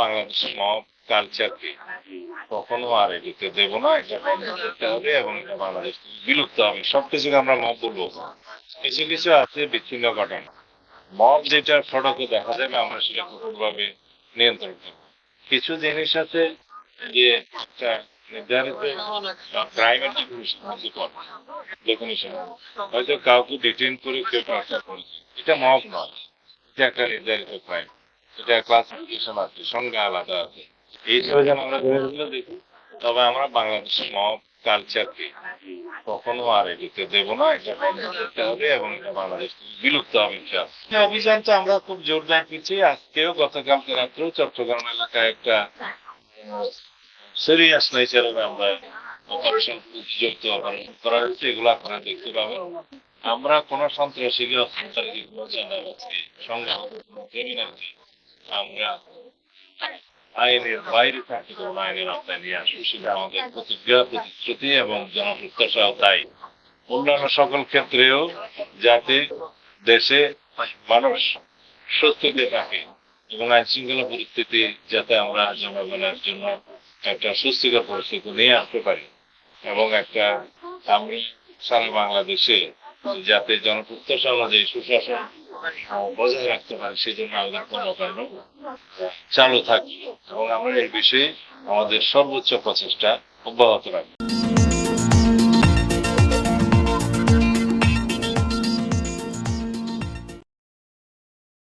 বাংলাদেশের মব কালচারকে কখনো আর এদিকে দেব না, এটা বন্ধ করতে হবে এবং এটা বাংলাদেশ থেকে বিলুপ্ত হবে। সবকিছুকে আমরা মব বলবো, কিছু কিছু আছে বিচ্ছিন্ন ঘটনা। মব যেটা সড়কে দেখা যাবে আমরা সেটা কঠোরভাবে নিয়ন্ত্রণ করবো। কিছু জিনিস আছে যে একটা নির্ধারিত ক্রাইমের ডেফিনিশন, হয়তো কাউকে ডিটেইন করে কেউ টর্চার করেছে, এটা মব নয়, এটা একটা নির্ধারিত ক্রাইম। এটা ক্লাসিফিকেশন আছে, সংজ্ঞা আলাদা আছে। এই হিসেবে যেন আমরা ধরে দেখি। তবে আমরা বাংলাদেশের মব কালচারকে কখনো আর এদিকে দেব না, এটা বন্ধ করতে হবে এবং এটা বাংলাদেশ থেকে বিলুপ্ত হবে ইনশাআল্লাহ। এই অভিযানটা আমরা খুব জোরদার করছি। আজকেও গতকালকে রাত্রেও চট্টগ্রাম এলাকায় একটা সিরিয়াস নেচারের আমরা অপারেশন যুক্ত অপারেশন করা হয়েছে, এগুলো আপনারা দেখতে পাবেন। আমরা কোন সন্ত্রাসীকে হত্যাকারীকে সংগ্রাম ক্রিমিনালকে আমরা আইনের বাইরে থাকতে পারবো, আইনের আওতায় নিয়ে আসবো। সেটা আমাদের প্রতিজ্ঞা, প্রতিশ্রুতি এবং জনপ্রত্যাশাও তাই। অন্যান্য সকল ক্ষেত্রেও যাতে দেশে মানুষ স্বস্তিতে থাকে এবং আইন শৃঙ্খলা পরিস্থিতি যাতে আমরা জনগণের জন্য একটা স্বস্তিকর পরিস্থিতি নিয়ে আসতে পারি এবং একটা আমরা সারা বাংলাদেশে যাতে জনপ্রত্যাশা অনুযায়ী সুশাসন বজায় রাখতে পারি, সেই জন্য আমাদের কর্মকাণ্ড চালু থাকবে এবং আমরা এই বিষয়ে আমাদের সর্বোচ্চ প্রচেষ্টা অব্যাহত রাখবো।